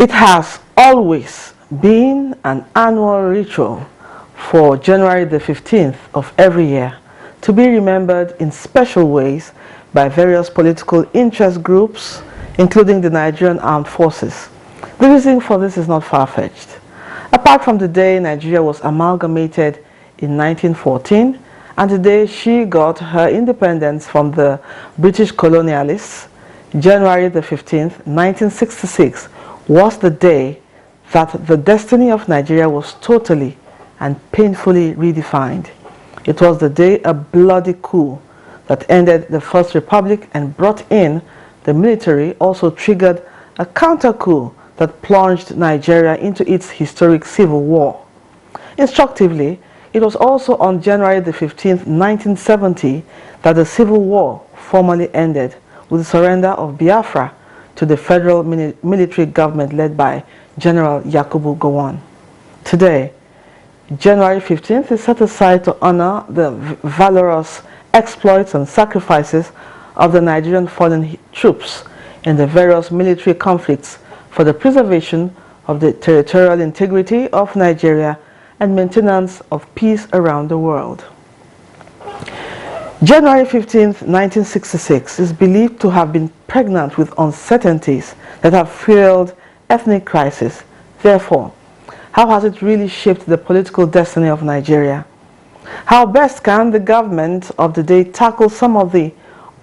It has always been an annual ritual for January the 15th of every year to be remembered in special ways by various political interest groups, including the Nigerian Armed Forces. The reason for this is not far-fetched. Apart from the day Nigeria was amalgamated in 1914 and the day she got her independence from the British colonialists, January the 15th, 1966 was the day that the destiny of Nigeria was totally and painfully redefined. It was the day a bloody coup that ended the First Republic and brought in the military also triggered a counter-coup that plunged Nigeria into its historic civil war. Instructively, it was also on January the 15th, 1970 that the civil war formally ended with the surrender of Biafra to the federal military government led by General Yakubu Gowon. Today, January 15th is set aside to honor the valorous exploits and sacrifices of the Nigerian fallen troops in the various military conflicts for the preservation of the territorial integrity of Nigeria and maintenance of peace around the world. January 15th, 1966 is believed to have been pregnant with uncertainties that have fueled ethnic crisis. Therefore, how has it really shaped the political destiny of Nigeria? How best can the government of the day tackle some of the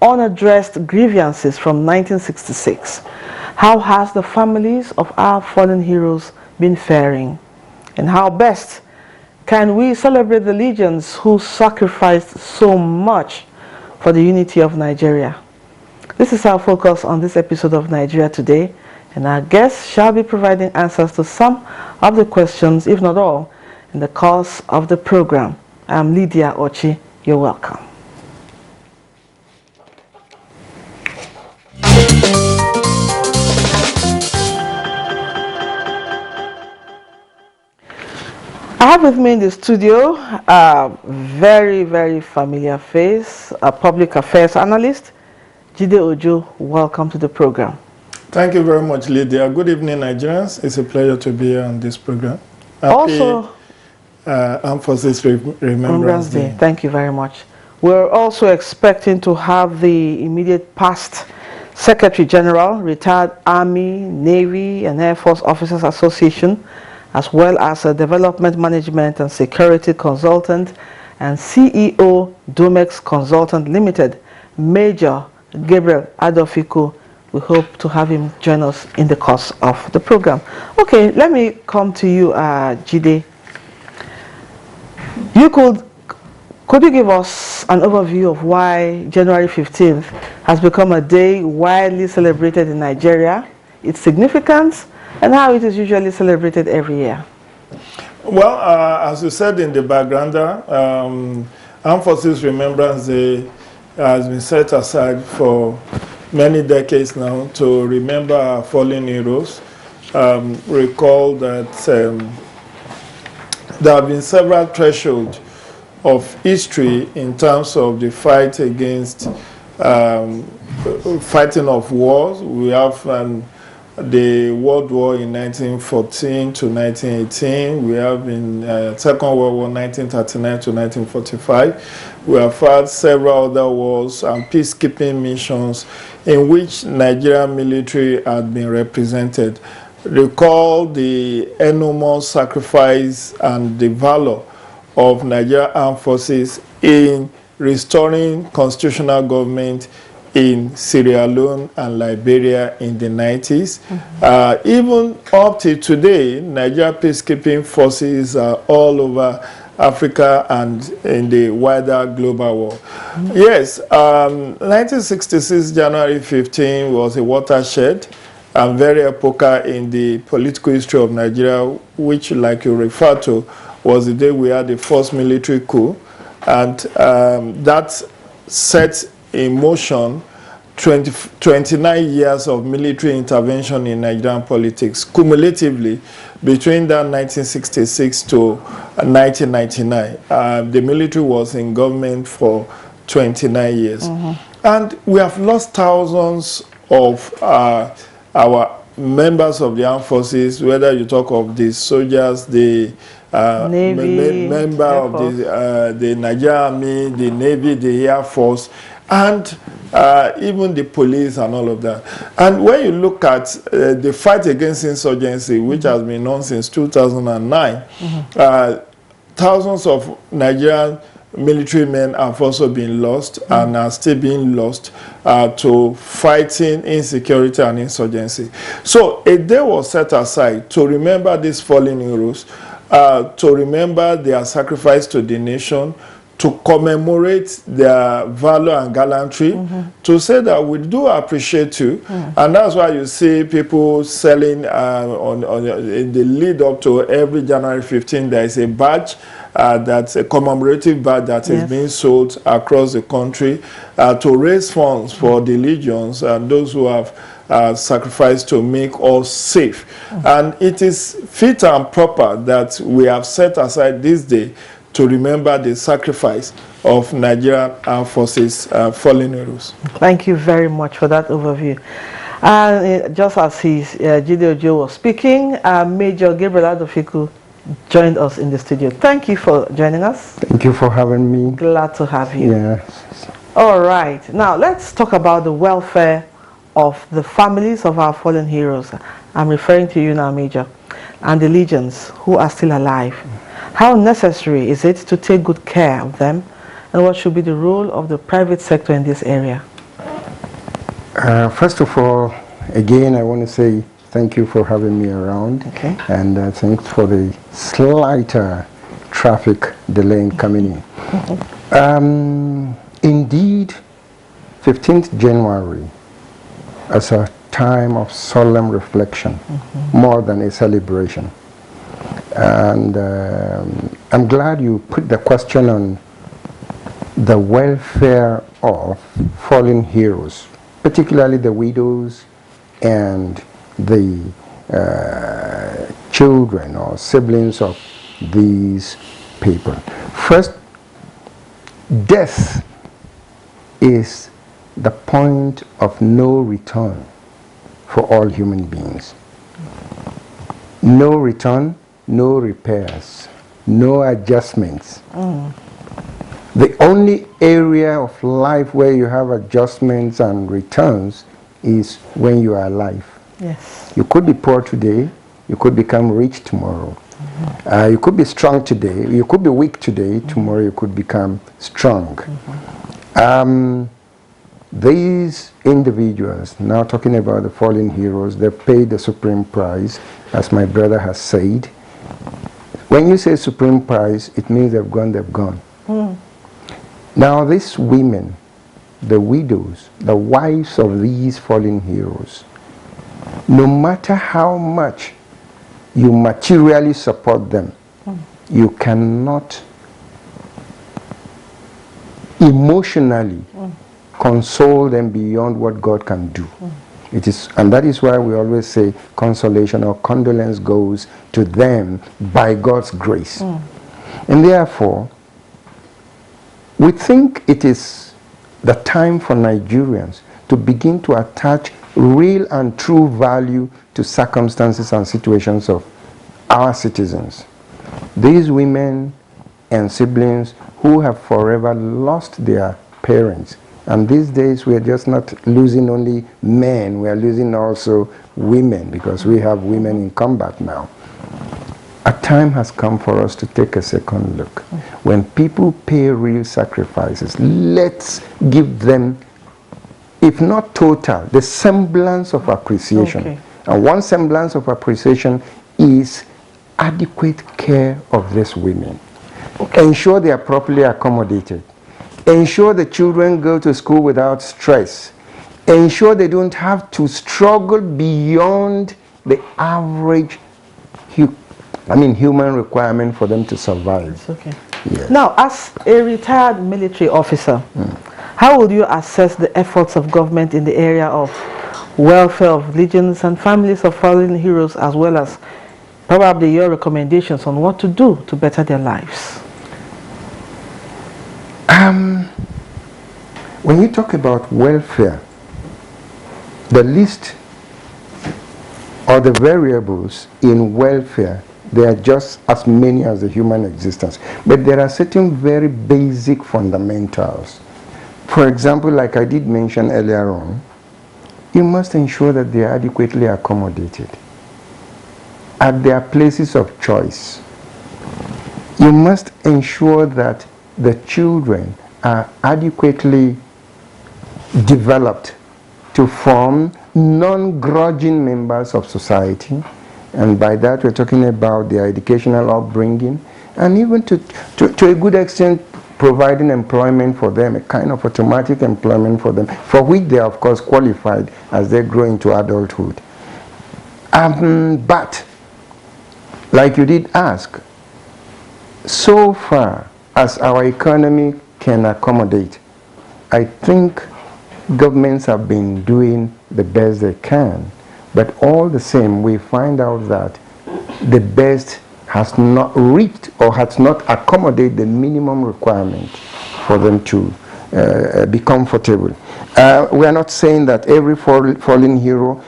unaddressed grievances from 1966? How has the families of our fallen heroes been faring? And how best can we celebrate the legions who sacrificed so much for the unity of Nigeria? This is our focus on this episode of Nigeria Today, and our guests shall be providing answers to some of the questions, if not all, in the course of the program. I am Lydia Ochi. You're welcome. I have with me in the studio a very, very familiar face, a public affairs analyst, Jide Ojo. Welcome to the program. Thank you very much, Lydia. Good evening, Nigerians. It's a pleasure to be here on this program. Also, Armed Forces Remembrance Day. Thank you very much. We're also expecting to have the immediate past Secretary General, retired Army, Navy, and Air Force Officers Association, as well as a development management and security consultant and CEO Domex Consultant Limited, Major Gabriel Adolfico. We hope to have him join us in the course of the program. Okay, let me come to you, Jide. Could you give us an overview of why January 15th has become a day widely celebrated in Nigeria, its significance, and how it is usually celebrated every year? Well, as you said in the background, Armed Forces Remembrance Day has been set aside for many decades now to remember our fallen heroes. Recall that there have been several thresholds of history in terms of the fight against fighting of wars. We have the World War in 1914 to 1918. We have in Second World War 1939 to 1945. We have had several other wars and peacekeeping missions in which Nigerian military had been represented. Recall the enormous sacrifice and the valor of Nigerian Armed Forces in restoring constitutional government in Sierra Leone and Liberia in the 90s. Even up to today, Nigeria peacekeeping forces are all over Africa and in the wider global world. Yes, 1966 January 15 was a watershed and very epochal in the political history of Nigeria, which, like you referred to, was the day we had the first military coup, and that set in motion 29 years of military intervention in Nigerian politics, cumulatively between that 1966 to 1999. The military was in government for 29 years. And we have lost thousands of our members of the armed forces, whether you talk of the soldiers, the Navy, member of the Nigerian Army, the Navy, the Air Force, and even the police and all of that. And when you look at the fight against insurgency, which has been on since 2009, thousands of Nigerian military men have also been lost and are still being lost to fighting insecurity and insurgency. So a day was set aside to remember these fallen heroes, to remember their sacrifice to the nation, to commemorate their valor and gallantry, to say that we do appreciate you. And that's why you see people selling in the lead up to every January 15, there is a badge, that's a commemorative badge that is being sold across the country to raise funds for the legions and those who have sacrificed to make us safe. And it is fit and proper that we have set aside this day to remember the sacrifice of Nigerian Armed Forces fallen heroes. Thank you very much for that overview. And just as Jide Ojo was speaking, Major Gabriel Adofiku joined us in the studio. Thank you for joining us. Thank you for having me. Glad to have you. Yeah. All right. Now, let's talk about the welfare of the families of our fallen heroes. I'm referring to you now, Major, and the legions who are still alive. How necessary is it to take good care of them, and what should be the role of the private sector in this area? First of all, again, I want to say thank you for having me around. Okay. And thanks for the slight traffic delay in coming in. Indeed, 15th January as a time of solemn reflection, more than a celebration. And I'm glad you put the question on the welfare of fallen heroes, particularly the widows and the children or siblings of these people. First, death is the point of no return for all human beings. No return, no repairs, no adjustments. The only area of life where you have adjustments and returns is when you are alive. Yes. You could be poor today, you could become rich tomorrow. You could be strong today, you could be weak today, tomorrow you could become strong. These individuals, now talking about the fallen heroes, they paid the supreme price, as my brother has said. When you say supreme price, it means they've gone, they've gone. Now these women, the widows, the wives of these fallen heroes, no matter how much you materially support them, you cannot emotionally console them beyond what God can do. It is, and that is why we always say consolation or condolence goes to them by God's grace. And therefore, we think it is the time for Nigerians to begin to attach real and true value to circumstances and situations of our citizens. These women and siblings who have forever lost their parents. And these days we are just not losing only men, we are losing also women, because we have women in combat now. A time has come for us to take a second look. When people pay real sacrifices, let's give them, if not total, the semblance of appreciation. Okay. And one semblance of appreciation is adequate care of these women. Ensure they are properly accommodated. Ensure the children go to school without stress. Ensure they don't have to struggle beyond the average human requirement for them to survive. It's okay. Yes. Now, as a retired military officer, how would you assess the efforts of government in the area of welfare of legions and families of fallen heroes, as well as probably your recommendations on what to do to better their lives? When you talk about welfare, the least or the variables in welfare, they are just as many as the human existence. But there are certain very basic fundamentals. For example, like I did mention earlier on, you must ensure that they are adequately accommodated at their places of choice. You must ensure that the children are adequately developed to form non-grudging members of society, and by that we're talking about their educational upbringing, and even to a good extent providing employment for them, a kind of automatic employment for them, for which they are of course qualified as they grow into adulthood. But, like you did ask, so far as our economy can accommodate, I think governments have been doing the best they can. But all the same, we find out that the best has not reached or has not accommodated the minimum requirement for them to be comfortable. We are not saying that every fallen hero,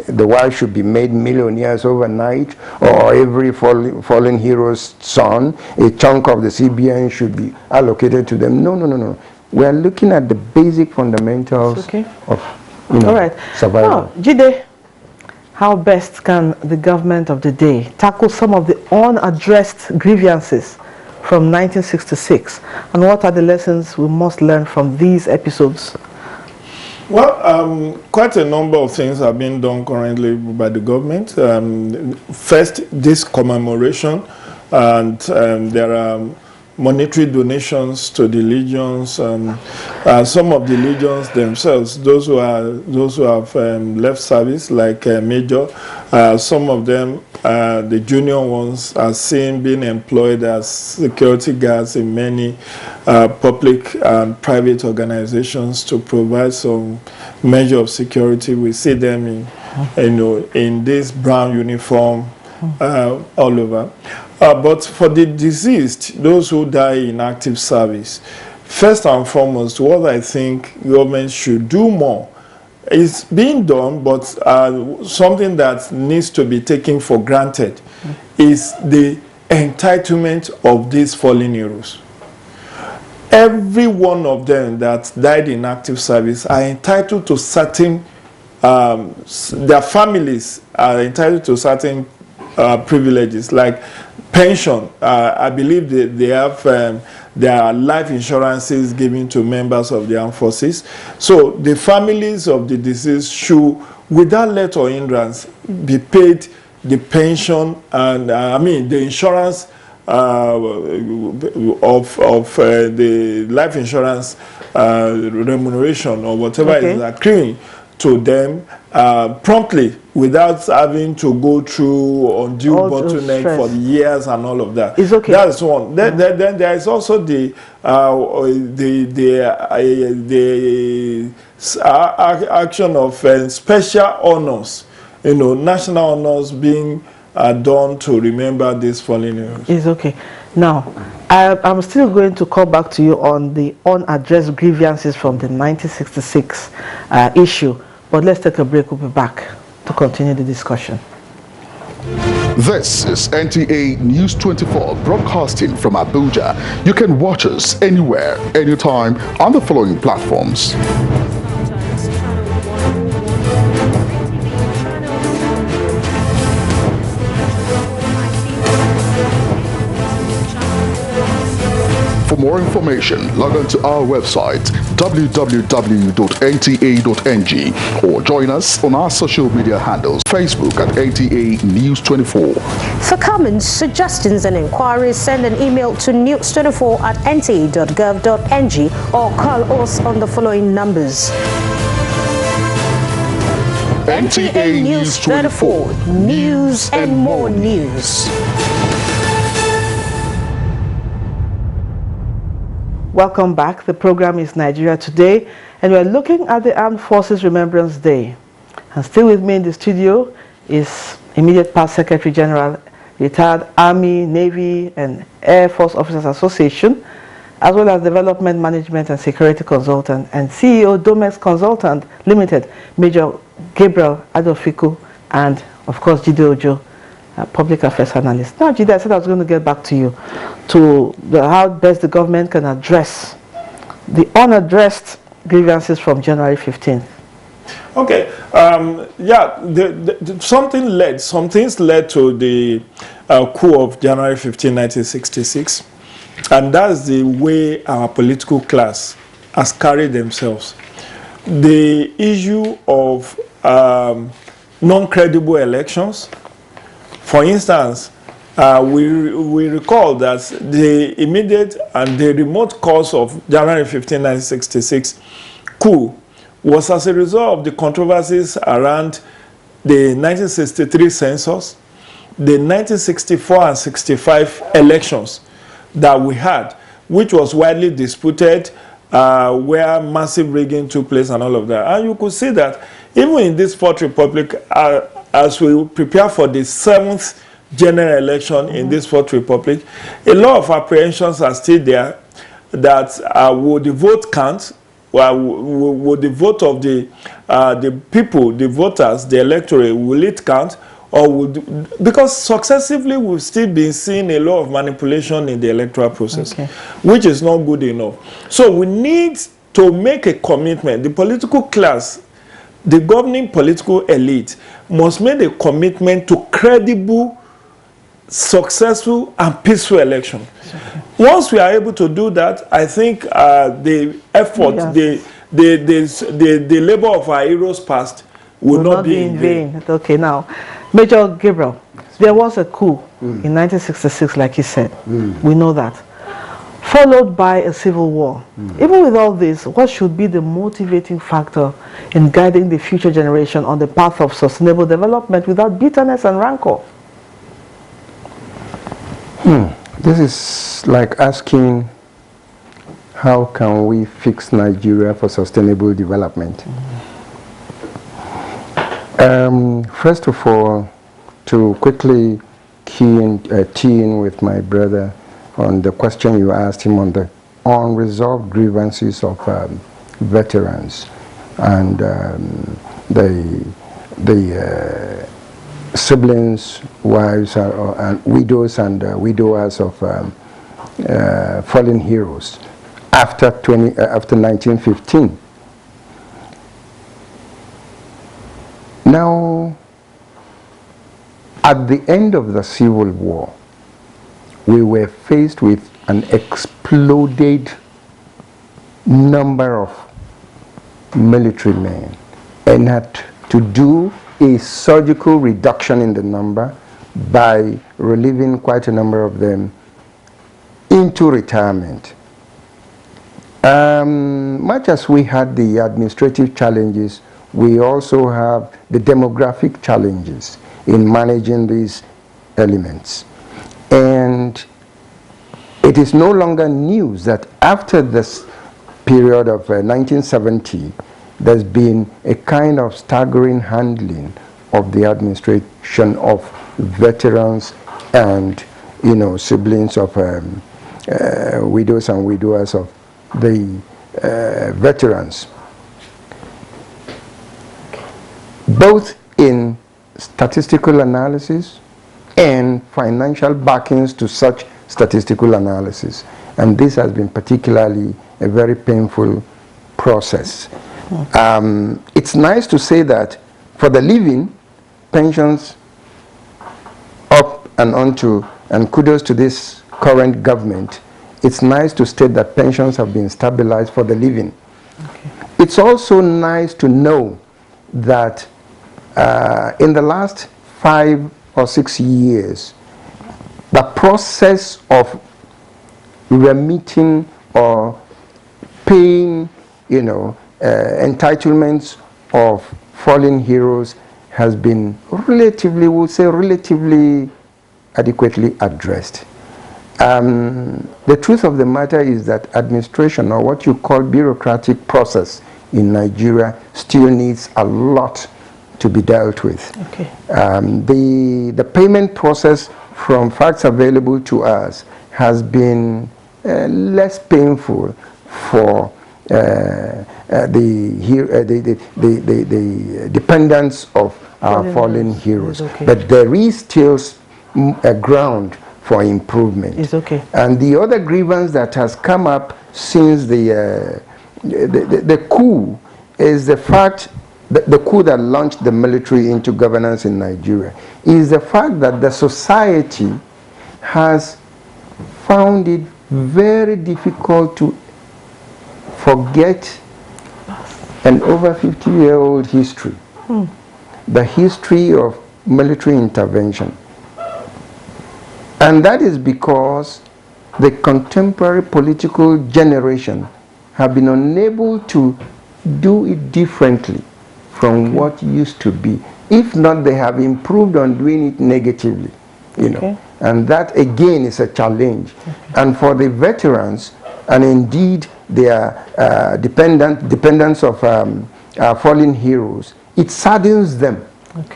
the wife should be made millionaires overnight, or every fallen hero's son, a chunk of the CBN should be allocated to them. No, no, no, no. We are looking at the basic fundamentals of survival. Now, Jide, how best can the government of the day tackle some of the unaddressed grievances from 1966, and what are the lessons we must learn from these episodes? Well, quite a number of things are being done currently by the government. First, this commemoration, and there are monetary donations to the legions. Some of the legions themselves, those who have left service, like Major, some of them, the junior ones, are seen being employed as security guards in many public and private organizations to provide some measure of security. We see them in this brown uniform all over. But for the deceased, those who die in active service, first and foremost, what I think government should do more is being done, but something that needs to be taken for granted is the entitlement of these fallen heroes. Every one of them that died in active service are entitled to certain, their families are entitled to certain privileges, like pension. I believe they have there are life insurances given to members of the armed forces. So the families of the deceased should, without let or hindrance, be paid the pension and the insurance of the life insurance remuneration or whatever is accruing to them promptly, without having to go through undue bottleneck for years and all of that. It's okay. That's one. Then there is also the action of special honors, national honors being done to remember these fallen heroes. It's okay. Now, I'm still going to call back to you on the unaddressed grievances from the 1966 issue, but let's take a break. We'll be back to continue the discussion. This is NTA News 24 broadcasting from Abuja. You can watch us anywhere, anytime on the following platforms. For more information, log on to our website www.nta.ng or join us on our social media handles, Facebook at NTA News 24. For comments, suggestions and inquiries, send an email to news24@nta.gov.ng or call us on the following numbers. NTA News 24, news and more news. Welcome back. The program is Nigeria Today, and we're looking at the Armed Forces Remembrance Day. And still with me in the studio is immediate past Secretary General, retired Army, Navy, and Air Force Officers Association, as well as Development Management and Security Consultant and CEO Domex Consultant Limited, Major Gabriel Adofiku, and of course Jide Ojo, public affairs analyst. Now, Jide, I said I was going to get back to you to how best the government can address the unaddressed grievances from January 15th. Okay, yeah, some things led to the coup of January 15, 1966, and that's the way our political class has carried themselves. The issue of non-credible elections. For instance, we recall that the immediate and the remote cause of January 15, 1966 coup was as a result of the controversies around the 1963 census, the 1964 and 65 elections that we had, which was widely disputed, where massive rigging took place and all of that. And you could see that even in this Fourth Republic, as we prepare for the 7th general election in this Fourth Republic, a lot of apprehensions are still there that would the vote count, would the vote of the people, the voters, the electorate, will it count? Or would, because successively we've still been seeing a lot of manipulation in the electoral process, which is not good enough. So we need to make a commitment. The political class, the governing political elite must make a commitment to credible, successful, and peaceful election. Once we are able to do that, I think the effort, the labor of our heroes past will not be in vain. Okay, now, Major Gabriel, there was a coup in 1966, like you said. We know that. Followed by a civil war. Even with all this, what should be the motivating factor in guiding the future generation on the path of sustainable development without bitterness and rancor? This is like asking, how can we fix Nigeria for sustainable development? First of all, to quickly tee in with my brother on the question you asked him on the unresolved grievances of veterans and the siblings, wives, and widows and widowers of fallen heroes after 1915. Now, at the end of the Civil War, we were faced with an exploded number of military men and had to do a surgical reduction in the number by relieving quite a number of them into retirement. Much as we had the administrative challenges, we also have the demographic challenges in managing these elements. And it is no longer news that after this period of 1970, there's been a kind of staggering handling of the administration of veterans and, siblings of widows and widowers of the veterans, both in statistical analysis and financial backings to such statistical analysis. And this has been particularly a very painful process. It's nice to say that for the living, pensions up and onto, and kudos to this current government, it's nice to state that pensions have been stabilized for the living. It's also nice to know that in the last 5 or 6 years, the process of remitting or paying, entitlements of fallen heroes has been relatively adequately addressed. The truth of the matter is that administration, or what you call bureaucratic process in Nigeria, still needs a lot to be dealt with. The payment process, from facts available to us, has been less painful for the dependence of our fallen heroes. Okay. But there is still a ground for improvement. It's okay. And the other grievance that has come up since the coup is the fact that the coup that launched the military into governance in Nigeria is the fact that the society has found it very difficult to forget an over 50-year-old history, the history of military intervention. And that is because the contemporary political generation have been unable to do it differently from what used to be. If not, they have improved on doing it negatively, you know. And that again is a challenge. And for the veterans, and indeed their dependents of fallen heroes, it saddens them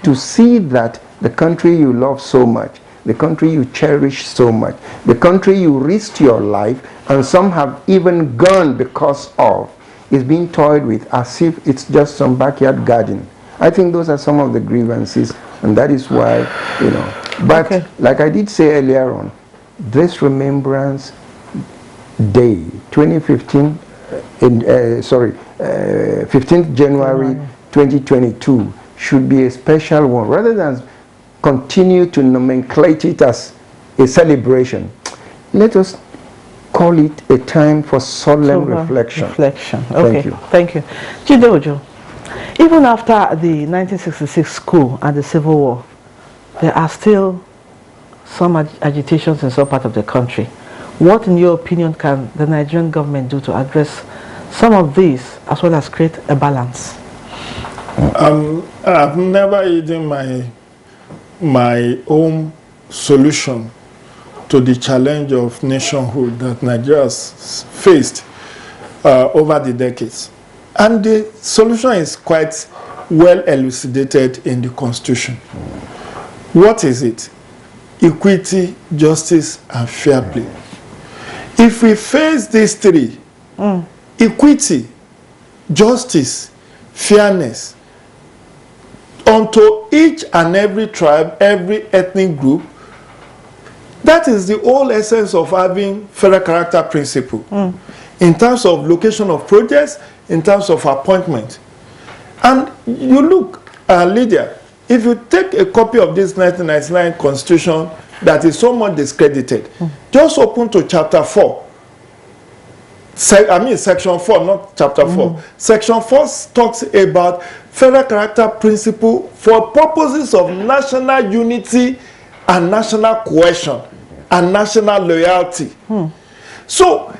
to see that the country you love so much, the country you cherish so much, the country you risked your life, and some have even gone because of, is being toyed with as if it's just some backyard garden. I think those are some of the grievances, and that is why, you know. But like I did say earlier on, this Remembrance Day, 2015, 15th January 2022, should be a special one, rather than continue to nomenclate it as a celebration. Let us call it a time for solemn reflection. Okay. Thank you. Thank you. Chidojo, even after the 1966 coup and the Civil War, there are still some agitations in some part of the country. What, in your opinion, can the Nigerian government do to address some of these, as well as create a balance? I've never hidden my own solution to the challenge of nationhood that Nigeria has faced over the decades. And the solution is quite well elucidated in the Constitution. What is it? Equity, justice, and fair play. If we face these three, equity, justice, fairness, unto each and every tribe, every ethnic group, that is the whole essence of having federal character principle. In terms of location of projects, in terms of appointment. And you look, Lydia, if you take a copy of this 1999 Constitution that is so much discredited, just open to chapter 4. Section 4, not chapter 4. Section 4 talks about federal character principle for purposes of national unity and national cohesion and national loyalty. So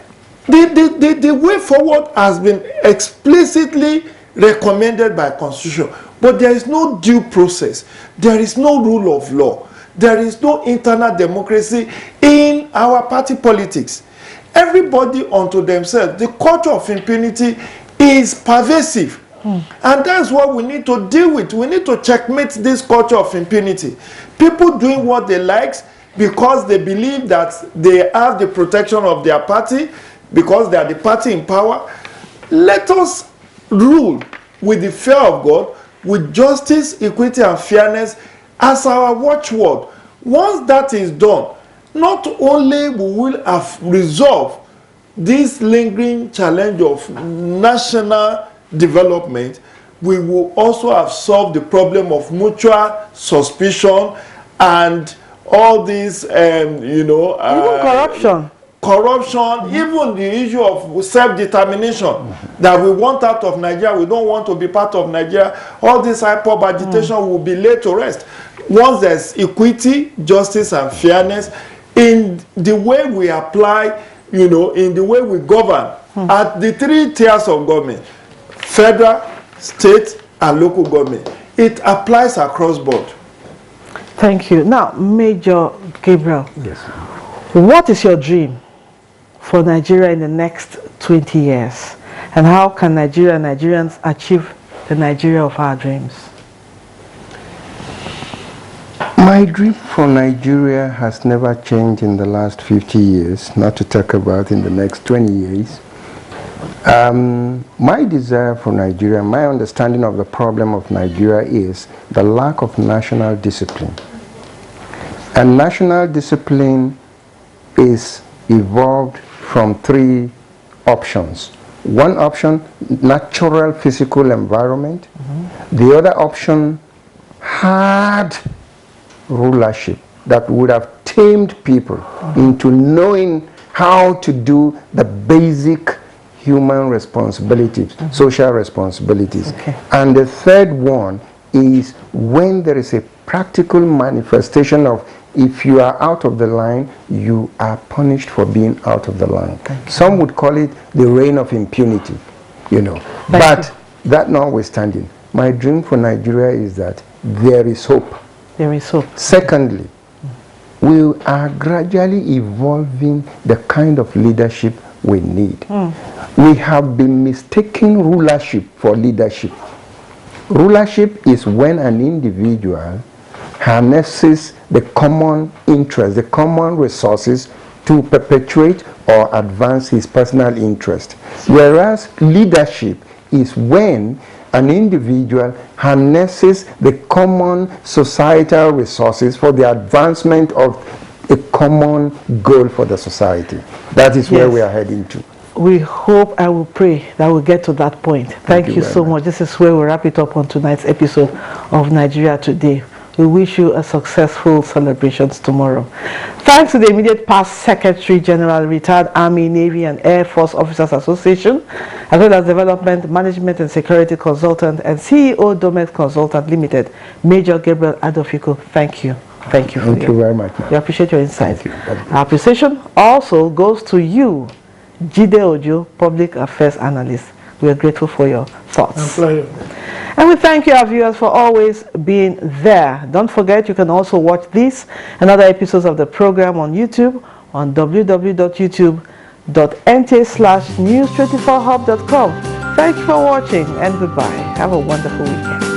the way forward has been explicitly recommended by Constitution, but there is no due process, there is no rule of law, there is no internal democracy in our party politics. Everybody unto themselves. The culture of impunity is pervasive. And that's what we need to deal with. We need to checkmate this culture of impunity. People doing what they like because they believe that they have the protection of their party, because they are the party in power. Let us rule with the fear of God, with justice, equity, and fairness as our watchword. Once that is done, not only we will have resolved this lingering challenge of national development, we will also have solved the problem of mutual suspicion and all these, even corruption, even the issue of self-determination that we want out of Nigeria, we don't want to be part of Nigeria. All this hyper agitation will be laid to rest once there's equity, justice, and fairness in the way we apply, in the way we govern at the three tiers of government: federal, state, and local government. It applies across board. Thank you. Now, Major Gabriel, Yes. what is your dream for Nigeria in the next 20 years? And how can Nigerians achieve the Nigeria of our dreams? My dream for Nigeria has never changed in the last 50 years, not to talk about in the next 20 years. My desire for Nigeria, my understanding of the problem of Nigeria is the lack of national discipline. And national discipline is evolved from three options. One option, natural physical environment. The other option, hard rulership that would have tamed people into knowing how to do the basic human responsibilities, social responsibilities. And the third one is when there is a practical manifestation of if you are out of the line, you are punished for being out of the line. Some would call it the reign of impunity, you know. But that notwithstanding, my dream for Nigeria is that there is hope. There is hope. Secondly, we are gradually evolving the kind of leadership we need. We have been mistaking rulership for leadership. Rulership is when an individual harnesses the common interest, the common resources to perpetuate or advance his personal interest. Whereas leadership is when an individual harnesses the common societal resources for the advancement of a common goal for the society. That is where we are heading to. We hope, I will pray that we'll get to that point. Thank you so much. This is where we wrap it up on tonight's episode of Nigeria Today. We wish you a successful celebrations tomorrow. Thanks to the immediate past Secretary General, Retired Army, Navy and Air Force Officers Association, as well as Development, Management and Security Consultant and CEO Domet Consultant Limited, Major Gabriel Adofiko. Thank you. Thank you. Thank you very much. We appreciate your insight. Thank you. Our appreciation also goes to you, Jide Ojo, Public Affairs Analyst. We are grateful for your thoughts. And we thank you, our viewers, for always being there. Don't forget, you can also watch this and other episodes of the program on YouTube on www.youtube.nt/news24hub.com. Thank you for watching and goodbye. Have a wonderful weekend.